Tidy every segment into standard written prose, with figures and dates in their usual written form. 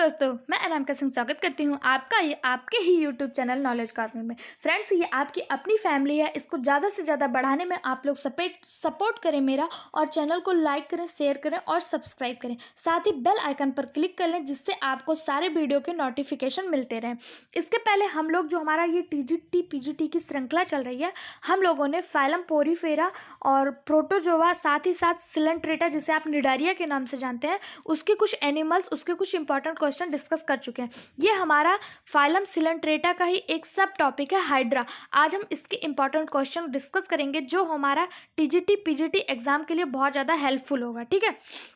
दोस्तों, मैं अनामिका सिंह स्वागत करती हूँ आपका ये आपके ही यूट्यूब चैनल नॉलेज कॉर्नर में। फ्रेंड्स, ये आपकी अपनी फैमिली है, इसको ज़्यादा से ज़्यादा बढ़ाने में आप लोग सपोर्ट करें मेरा, और चैनल को लाइक करें, शेयर करें और सब्सक्राइब करें। साथ ही बेल आइकन पर क्लिक कर लें, जिससे आपको सारे वीडियो के नोटिफिकेशन मिलते रहें। इसके पहले हम लोग जो हमारा ये टीजीटी पीजीटी की श्रृंखला चल रही है, हम लोगों ने फाइलम पोरीफेरा और प्रोटोजोआ, साथ ही साथ सिलेंट्रेटा जिसे आप निडारिया के नाम से जानते हैं, उसके कुछ एनिमल्स, उसके कुछ इंपॉर्टेंट क्वेश्चन डिस्कस कर चुके हैं। ये हमारा फाइलम सिलेंट्रेटा का ही एक सब टॉपिक है, हाइड्रा। आज हम इसके इंपॉर्टेंट क्वेश्चन डिस्कस करेंगे, जो हमारा टीजीटी पीजीटी एग्जाम के लिए बहुत ज़्यादा हेल्पफुल होगा। ठीक है,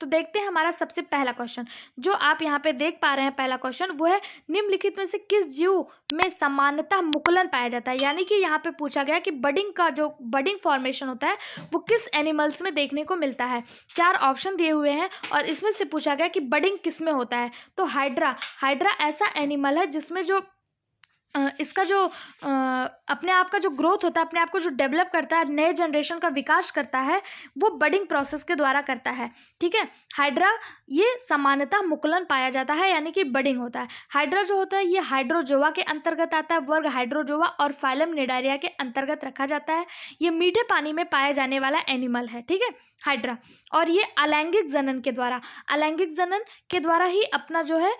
तो देखते हैं हमारा सबसे पहला क्वेश्चन जो आप यहाँ पे देख पा रहे हैं। पहला क्वेश्चन वो है, निम्नलिखित में से किस जीव में सामान्यतः मुकुलन पाया जाता है। यानी कि यहाँ पे पूछा गया कि बडिंग फॉर्मेशन होता है वो किस एनिमल्स में देखने को मिलता है। 4 ऑप्शन दिए हुए हैं और इसमें से पूछा गया कि बडिंग किस में होता है। तो हाइड्रा ऐसा एनिमल है जिसमें जो इसका जो अपने आप का जो ग्रोथ होता है, अपने आप को जो डेवलप करता है, नए जनरेशन का विकास करता है, वो बडिंग प्रोसेस के द्वारा करता है। ठीक है, हाइड्रा ये सामान्यतः मुकुलन पाया जाता है, यानी कि बडिंग होता है। हाइड्रा जो होता है ये हाइड्रोजोआ के अंतर्गत आता है, वर्ग हाइड्रोजोआ और फाइलम निडारिया के अंतर्गत रखा जाता है। ये मीठे पानी में पाया जाने वाला एनिमल है। ठीक है, हाइड्रा, और ये अलैंगिक जनन के द्वारा ही अपना जो है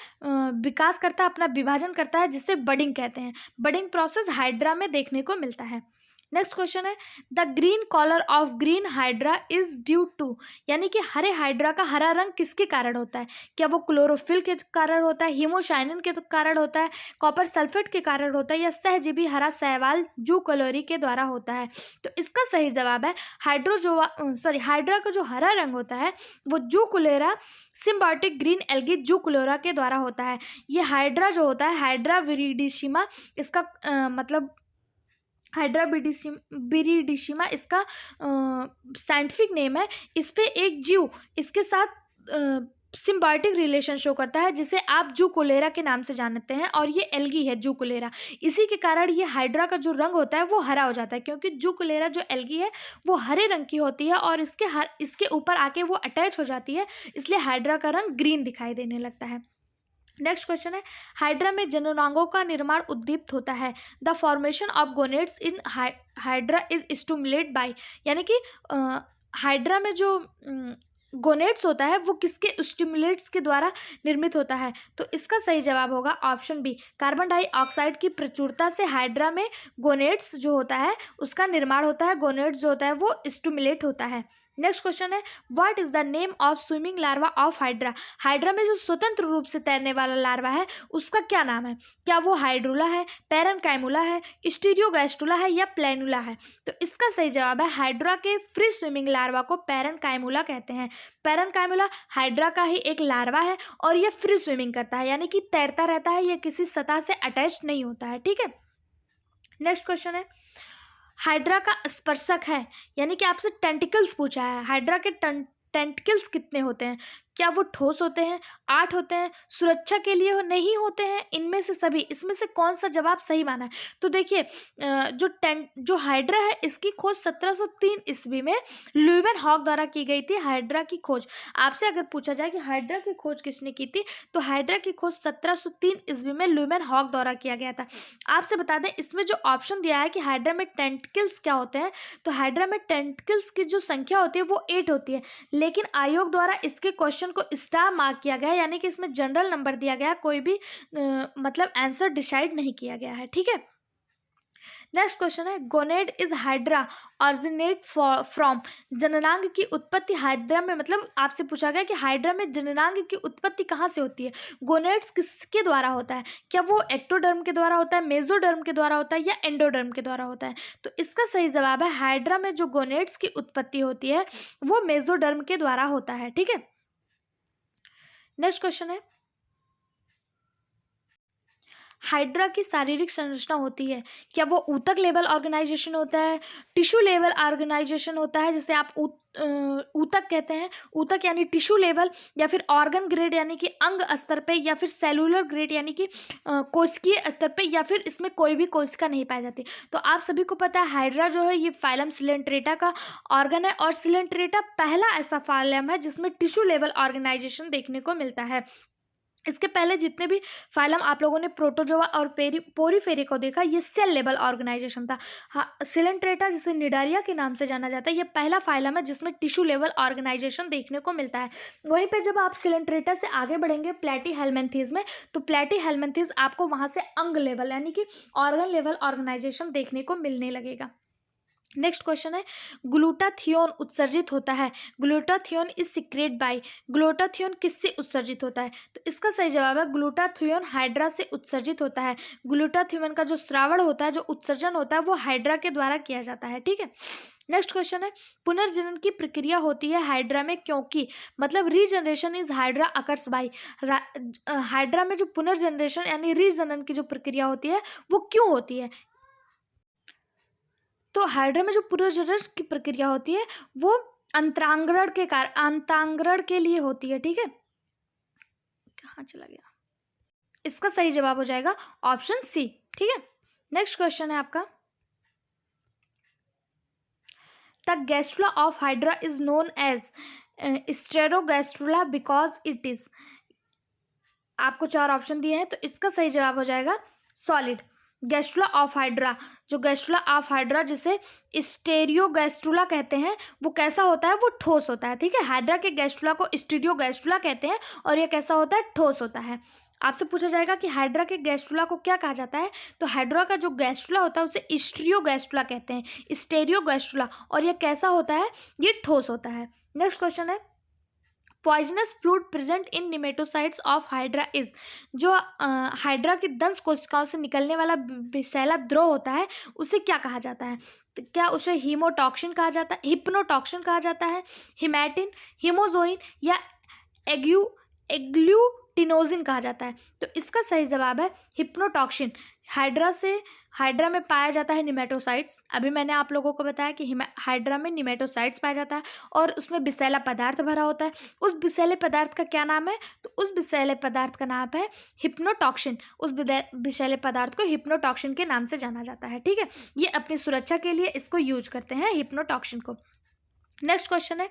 विकास करता है, अपना विभाजन करता है, जिसे बडिंग कहते हैं। बडिंग प्रोसेस हाइड्रा में देखने को मिलता है। नेक्स्ट क्वेश्चन है, the green colour of green hydra is due to, यानी कि हरे हाइड्रा का हरा रंग किसके कारण होता है। क्या वो क्लोरोफिल के कारण होता है, हीमोसाइनिन के कारण होता है, कॉपर सल्फेट के कारण होता है, या सहजीवी हरा शैवाल जू कलोरी के द्वारा होता है। तो इसका सही जवाब है हाइड्रा का जो हरा रंग होता है वो जूकुलेरा सिम्बायोटिक ग्रीन एल्गी जूकुलेरा के द्वारा होता है। ये हाइड्रा जो होता है, हाइड्रा विरिडिशिमा, इसका मतलब हाइड्रा विरिडिशिमा इसका साइंटिफिक नेम है। इस पे एक जीव इसके साथ सिम्बायोटिक रिलेशन शो करता है, जिसे आप जूकुलेरा के नाम से जानते हैं, और ये एल्गी है जूकुलेरा। इसी के कारण ये हाइड्रा का जो रंग होता है वो हरा हो जाता है, क्योंकि जूकुलेरा जो एल्गी है वो हरे रंग की होती है और इसके ऊपर आके वो अटैच हो जाती है, इसलिए हाइड्रा का रंग ग्रीन दिखाई देने लगता है। नेक्स्ट क्वेश्चन है, हाइड्रा में जननांगों का निर्माण उद्दीप्त होता है। The formation of gonads in hydra is stimulated by, यानी कि हाइड्रा में जो गोनेट्स होता है वो किसके स्टिमुलेट्स के द्वारा निर्मित होता है। तो इसका सही जवाब होगा ऑप्शन बी, कार्बन डाइऑक्साइड की प्रचुरता से हाइड्रा में गोनेट्स जो होता है उसका निर्माण होता है, गोनेट्स जो होता है वो स्टिमुलेट होता है। नेक्स्ट क्वेश्चन है, what is the name of swimming larva of hydra. Hydra में जो स्वतंत्र रूप से तैरने वाला लार्वा है उसका क्या नाम है। क्या वो हाइड्रुला है, पैरेनकाइमुला है, स्टीरियोगैस्टुला है, या प्लेनुला है। तो इसका सही जवाब है, हाइड्रा के फ्री स्विमिंग लार्वा को पैरेनकाइमुला कहते हैं। पैरेनकाइमुला हाइड्रा का ही एक लार्वा है और ये फ्री स्विमिंग करता है, यानी कि तैरता रहता है, ये किसी सतह से अटैच नहीं होता है। ठीक है, नेक्स्ट क्वेश्चन है, हाइड्रा का स्पर्शक है, यानी कि आपसे टेंटिकल्स पूछा है। हाइड्रा के टेंटिकल्स कितने होते हैं। क्या वो ठोस होते हैं, 8 होते हैं, सुरक्षा के लिए नहीं होते हैं, इनमें से सभी, इसमें से कौन सा जवाब सही माना है। तो देखिए, जो हाइड्रा है इसकी खोज 1703 ईस्वी में ल्यूवेन हॉक द्वारा की गई थी। हाइड्रा की खोज आपसे अगर पूछा जाए कि हाइड्रा की खोज किसने की थी, तो हाइड्रा की खोज 1703 ईस्वी में ल्यूवेन हॉक द्वारा किया गया था। आपसे बता दें, इसमें जो ऑप्शन दिया है कि हाइड्रा में टेंटिकल्स क्या होते हैं, तो हाइड्रा में टेंटिकल्स की जो संख्या होती है वो 8 होती है, लेकिन आयोग द्वारा इसके क्वेश्चन को स्टार मार्क किया गया है, यानी कि इसमें जनरल नंबर दिया गया, कोई भी मतलब आंसर डिसाइड नहीं किया गया है। ठीक है, नेक्स्ट क्वेश्चन है, gonad is Hydra originate from, जननांग की उत्पत्ति हाइड्रा में, मतलब आपसे पूछा गया कि हाइड्रा में जननांग की उत्पत्ति कहाँ से होती है। गोनेड्स किसके द्वारा होता है। क्या वो एक्टोडर्म के द्वारा होता है, मेसोडर्म के द्वारा होता है, या एंडोडर्म के द्वारा होता है। तो इसका सही जवाब है, हाइड्रा में जो गोनेड्स की उत्पत्ति होती है वो मेसोडर्म के द्वारा होता है। ठीक है, नेक्स्ट क्वेश्चन है, हाइड्रा की शारीरिक संरचना होती है। क्या वो ऊतक लेवल ऑर्गेनाइजेशन होता है, टिश्यू लेवल ऑर्गेनाइजेशन होता है, जिसे आप ऊतक कहते हैं, ऊतक यानी टिश्यू लेवल, या फिर ऑर्गन ग्रेड यानी कि अंग स्तर पे, या फिर सेलुलर ग्रेड यानी कि कोशिकीय स्तर पे, या फिर इसमें कोई भी कोशिका नहीं पाई जाती। तो आप सभी को पता है हाइड्रा जो है ये फाइलम सिलेंट्रेटा का ऑर्गन है, और सिलेंट्रेटा पहला ऐसा फाइलम है जिसमें टिश्यू लेवल ऑर्गेनाइजेशन देखने को मिलता है। इसके पहले जितने भी फाइलम आप लोगों ने प्रोटोजोआ और पोरीफेरा को देखा, ये सेल लेवल ऑर्गेनाइजेशन था। हाँ, सिलेंट्रेटा जिसे निडारिया के नाम से जाना जाता है, ये पहला फाइलम है जिसमें टिश्यू लेवल ऑर्गेनाइजेशन देखने को मिलता है। वहीं पे जब आप सिलेंट्रेटा से आगे बढ़ेंगे प्लेटीहेल्मिन्थेस में, तो प्लेटीहेल्मिन्थेस आपको वहाँ से अंग लेवल यानी कि ऑर्गन लेवल ऑर्गेनाइजेशन देखने को मिलने लगेगा। नेक्स्ट क्वेश्चन है, ग्लूटाथियोन उत्सर्जित होता है, glutathione is secrete by, glutathione किससे उत्सर्जित होता है? तो इसका सही जवाब है ग्लूटाथियोन हाइड्रा से उत्सर्जित होता है। ग्लूटाथियोन का जो स्रावण होता है, जो उत्सर्जन होता है, वो हाइड्रा के द्वारा किया जाता है। ठीक है, नेक्स्ट क्वेश्चन है, पुनर्जनन की प्रक्रिया होती है हाइड्रा में क्योंकि, मतलब regeneration is hydra occurs by, hydra में जो पुनर्जनरेशन यानी रीजनन की जो प्रक्रिया होती है वो क्यों होती है? तो हाइड्रा में जो पुनर्जनन की प्रक्रिया होती है वो अंतरांगण के लिए होती है। ठीक है, कहाँ चला गया? इसका सही जवाब हो जाएगा ऑप्शन सी। ठीक है, नेक्स्ट क्वेश्चन है आपका, the gastrula of Hydra is known as stereogastrula because it is, आपको 4 ऑप्शन दिए हैं, तो इसका सही जवाब हो जाएगा सॉलिड। गैस्ट्रुला ऑफ हाइड्रा, जो गैस्ट्रुला ऑफ हाइड्रा जिसे स्टेरियोगैस्ट्रुला कहते हैं, वो कैसा होता है? वो ठोस होता है। ठीक है, हाइड्रा के गैस्ट्रुला को स्टेरियोगैस्ट्रुला कहते हैं और ये कैसा होता है? ठोस होता है। आपसे पूछा जाएगा कि हाइड्रा के गैस्ट्रुला को क्या कहा जाता है, तो हाइड्रा का जो गैस्ट्रुला होता है उसे स्टीरियोगैस्ट्रुला कहते हैं, स्टेरियोगैस्ट्रुला, और ये कैसा होता है? ये ठोस होता है। नेक्स्ट क्वेश्चन है, poisonous fluid present in nematocytes of Hydra is, जो हाइड्रा की दंश कोशिकाओं से निकलने वाला विषैला द्रव होता है उसे क्या कहा जाता है? तो क्या उसे हीमोटॉक्सिन कहा जाता है, हिप्नोटॉक्सिन कहा जाता है, हिमैटिन, हिमोजोइन या एग्लूटिनोजिन कहा जाता है? तो इसका सही जवाब है हिप्नोटॉक्सिन। हाइड्रा में पाया जाता है निमेटोसाइट्स। अभी मैंने आप लोगों को बताया कि हाइड्रा में निमेटोसाइट्स पाया जाता है और उसमें विषैला पदार्थ भरा होता है। उस विषैले पदार्थ का क्या नाम है? तो उस विषैले पदार्थ का नाम है हिप्नोटॉक्सिन। उस विषैले पदार्थ को हिप्नोटॉक्सिन के नाम से जाना जाता है। ठीक है, ये अपनी सुरक्षा के लिए इसको यूज करते हैं, हिप्नोटॉक्सिन को। नेक्स्ट क्वेश्चन है,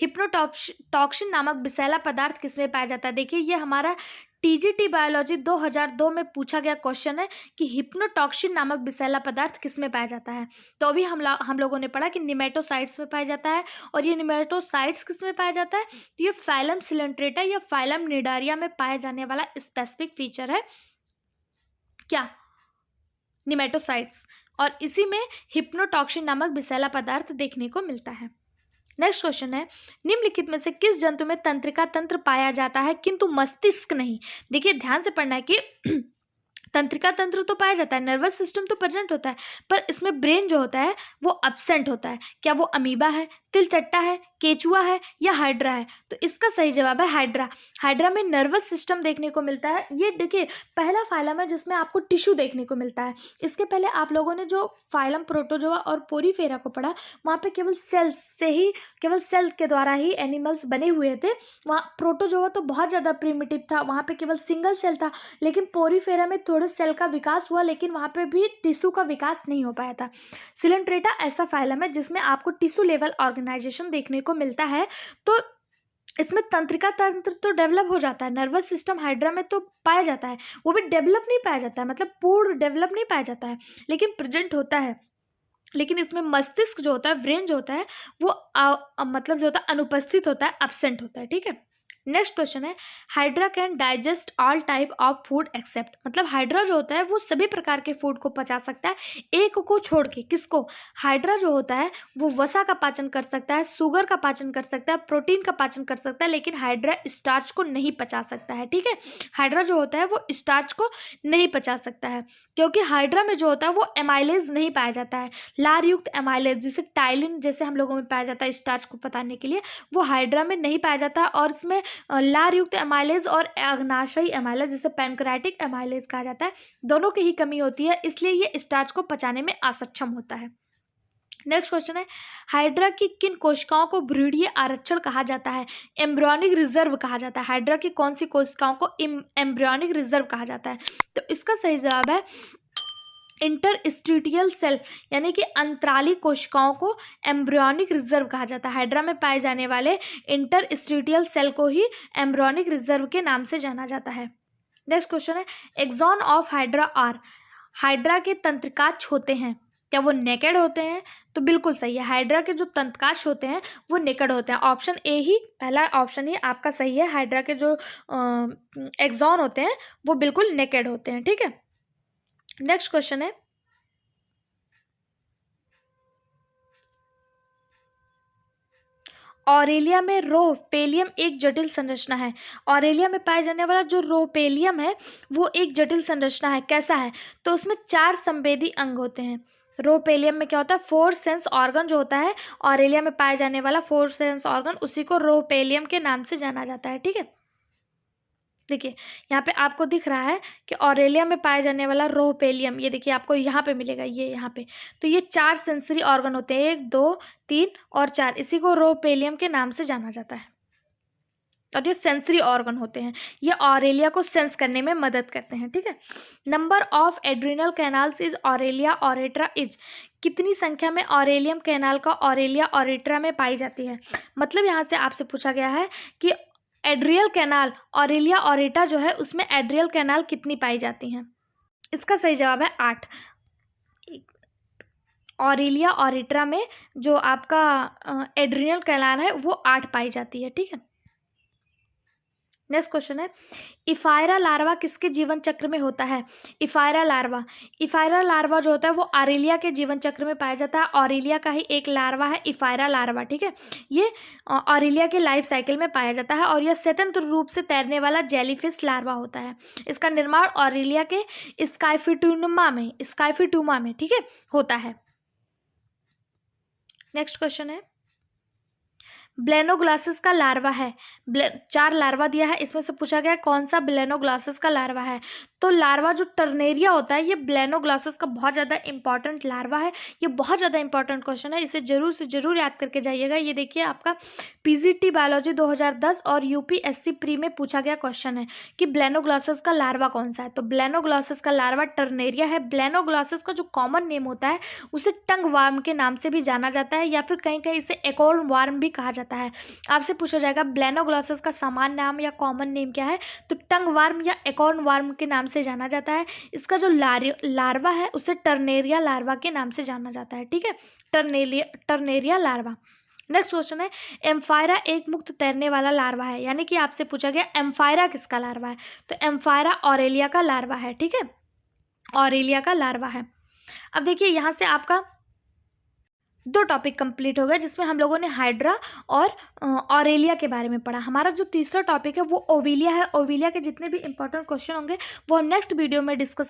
हिप्नोटॉक्सिन नामक विषैला पदार्थ किसमें पाया जाता है? देखिए, ये हमारा टीजीटी बायोलॉजी 2002 में पूछा गया क्वेश्चन है कि हिप्नोटॉक्सिन नामक विषैला पदार्थ किसमें पाया जाता है। तो अभी हम लोगों ने पढ़ा कि निमेटोसाइट्स में पाया जाता है, और ये निमेटोसाइट्स किसमें पाया जाता है? तो ये फाइलम सिलेंट्रेटा या फाइलम निडारिया में पाया जाने वाला स्पेसिफिक फीचर है, क्या? निमेटोसाइट्स, और इसी में हिप्नोटॉक्सिन नामक विषैला पदार्थ देखने को मिलता है। नेक्स्ट क्वेश्चन है, निम्नलिखित में से किस जंतु में तंत्रिका तंत्र पाया जाता है किंतु मस्तिष्क नहीं? देखिए, ध्यान से पढ़ना है कि तंत्रिका तंत्र तो पाया जाता है, नर्वस सिस्टम तो प्रेजेंट होता है, पर इसमें ब्रेन जो होता है वो अब्सेंट होता है। क्या वो अमीबा है, तिलचट्टा है, केचुआ है या हाइड्रा है? तो इसका सही जवाब है हाइड्रा। हाइड्रा में नर्वस सिस्टम देखने को मिलता है। ये देखिए, पहला फाइलम है जिसमें आपको टिश्यू देखने को मिलता है। इसके पहले आप लोगों ने जो फाइलम प्रोटोजोआ और पोरीफेरा को पढ़ा, वहाँ पे केवल सेल के द्वारा ही एनिमल्स बने हुए थे। वहाँ प्रोटोजोआ तो बहुत ज़्यादा प्रिमिटिव था, वहाँ पे केवल सिंगल सेल था, लेकिन पोरीफेरा में थोड़े सेल का विकास हुआ, लेकिन वहाँ पे भी टिश्यू का विकास नहीं हो पाया था। सिलेंट्रेटा ऐसा फाइलम है जिसमें आपको टिश्यू लेवल ऑर्गेनाइजेशन देखने को मिलता है। तो इसमें तंत्रिका तंत्र तो डेवलप हो जाता है, नर्वस सिस्टम हाइड्रा में तो पाया जाता है, वो भी डेवलप नहीं पाया जाता है, मतलब पूर्ण डेवलप नहीं पाया जाता है, लेकिन प्रेजेंट होता है। लेकिन इसमें मस्तिष्क जो होता है, ब्रेन जो होता है, वो मतलब जो होता है अनुपस्थित होता है, एब्सेंट होता है। ठीक है, नेक्स्ट क्वेश्चन है, hydra can digest all type of food except, मतलब हाइड्रा जो होता है वो सभी प्रकार के फूड को पचा सकता है, एक को छोड़ के। किसको? हाइड्रा जो होता है वो वसा का पाचन कर सकता है, शुगर का पाचन कर सकता है, प्रोटीन का पाचन कर सकता है, लेकिन हाइड्रा स्टार्च को नहीं पचा सकता है। ठीक है, हाइड्रा जो होता है वो स्टार्च को नहीं पचा सकता है, क्योंकि हाइड्रा में जो होता है वो एमाइलेज नहीं पाया जाता है। लार युक्त एमाइलेज जैसे टाइलिन जैसे हम लोगों में पाया जाता है स्टार्च को पचाने के लिए, वो हाइड्रा में नहीं पाया जाता है। और इसमें लार युक्त एमाइलेज और अग्नाशयी एमाइलेज जिसे पैनक्रेटिक एमाइलेज कहा जाता है, दोनों की ही कमी होती है, इसलिए ये स्टार्च को पचाने में असक्षम होता है। नेक्स्ट क्वेश्चन है, हाइड्रा की किन कोशिकाओं को भ्रूणीय आरक्षण कहा जाता है? एम्ब्रियोनिक रिजर्व कहा जाता है। हाइड्रा की कौन सी कोशिकाओं को एम्ब्रियोनिक रिजर्व कहा जाता है? तो इसका सही जवाब है इंटरस्टिशियल सेल यानी कि अंतराली कोशिकाओं को एम्ब्रियोनिक रिजर्व कहा जाता है। हाइड्रा में पाए जाने वाले इंटरस्टिशियल सेल को ही एम्ब्रियोनिक रिजर्व के नाम से जाना जाता है। नेक्स्ट क्वेश्चन है, axon of hydra are, hydra के तंत्रिकाक्ष होते हैं, क्या वो नेकेड होते हैं? तो बिल्कुल सही है, हाइड्रा के जो तंत्रिकाक्ष होते हैं वो नेकेड होते हैं। ऑप्शन ए ही, पहला ऑप्शन ही आपका सही है, हाइड्रा के जो एक्सॉन होते हैं वो बिल्कुल नेकेड होते हैं। ठीक है, नेक्स्ट क्वेश्चन है, ऑरेलिया में रोहपेलियम एक जटिल संरचना है। ऑरेलिया में पाए जाने वाला जो रोहपेलियम है वो एक जटिल संरचना है। कैसा है? तो उसमें 4 संवेदी अंग होते हैं। रोहपेलियम में क्या होता है? 4 सेंस ऑर्गन जो होता है, ऑरेलिया में पाए जाने वाला 4 सेंस ऑर्गन, उसी को रोहपेलियम के नाम से जाना जाता है। ठीक है, देखिए यहाँ पे आपको दिख रहा है कि ऑरेलिया में पाया जाने वाला रोहपेलियम, ये देखिए आपको यहाँ पे मिलेगा, ये यहाँ पे, तो ये 4 सेंसरी ऑर्गन होते हैं, 1 2 3 और 4, इसी को रोहपेलियम के नाम से जाना जाता है। और ये सेंसरी ऑर्गन होते हैं, ये ऑरेलिया को सेंस करने में मदद करते हैं। ठीक है, number of adrenal canals is Aurelia aurita is, कितनी संख्या में ऑरेलियम कैनाल का ऑरेलिया ऑरेट्रा में पाई जाती है? मतलब यहाँ से आपसे पूछा गया है कि एड्रियल कैनाल ऑरेलिया ऑरेटा जो है उसमें एड्रियल कैनाल कितनी पाई जाती हैं? इसका सही जवाब है 8। ऑरेलिया ऑरेट्रा में जो आपका एड्रियल कैनाल है वो 8 पाई जाती है। ठीक है, नेक्स्ट क्वेश्चन है, इफायरा लार्वा किसके जीवन चक्र में होता है? इफायरा लार्वा जो होता है वो ऑरेलिया के जीवन चक्र में पाया जाता है। ऑरेलिया का ही एक लार्वा है इफायरा लार्वा। ठीक है, ये ऑरेलिया के लाइफ साइकिल में पाया जाता है और यह स्वतंत्र रूप से तैरने वाला जेलीफिश लार्वा होता है। इसका निर्माण ऑरेलिया के स्काइफिटूमा में ठीक है होता है। नेक्स्ट क्वेश्चन है, ब्लेनोग्लासिस का लार्वा है, 4 लार्वा दिया है, इसमें से पूछा गया कौन सा ब्लेनोग्लासिस का लार्वा है? तो लार्वा जो टर्नेरिया होता है ये ब्लेनोग्लासिस का बहुत ज़्यादा इंपॉर्टेंट लार्वा है। ये बहुत ज़्यादा इंपॉर्टेंट क्वेश्चन है, इसे जरूर से जरूर याद करके जाइएगा। ये देखिए आपका पीजीटी बायोलॉजी 2010 और यूपीएससी प्री में पूछा गया क्वेश्चन है कि ब्लेनोग्लासिस का लार्वा कौन सा है? तो ब्लेनोग्लासिस का लार्वा टर्नेरिया है। ब्लेनोग्लासिस का जो कॉमन नेम होता है उसे टंग वार्म के नाम से भी जाना जाता है, या फिर कहीं कहीं इसे एकॉर्न वार्म भी कहा जाता है। आपसे पूछा जाएगा ब्लेनोग्लासिस का सामान्य नाम या कॉमन नेम क्या है? तो टंग वार्म या एकॉर्न वार्म के नाम से जाना जाता है। इसका जो लार्वा है उसे टर्नेरिया लार्वा के नाम से जाना जाता है। ठीक है, टर्नेरिया लार्वा। नेक्स्ट क्वेश्चन है, एम्फायरा एक मुक्त तैरने वाला लार्वा है, यानी कि आपसे पूछा गया एम्फायरा किसका लार्वा है? तो एम्फायरा ऑरेलिया का लार्वा है। ठीक है, ऑरेलिया का लार्वा है। अब देखिए यहाँ से आपका 2 टॉपिक कंप्लीट हो गया, जिसमें हम लोगों ने हाइड्रा और ऑरेलिया के बारे में पढ़ा। हमारा जो तीसरा टॉपिक है वो ओविलिया है। ओविलिया के जितने भी इंपॉर्टेंट क्वेश्चन होंगे वो हम नेक्स्ट वीडियो में डिस्कस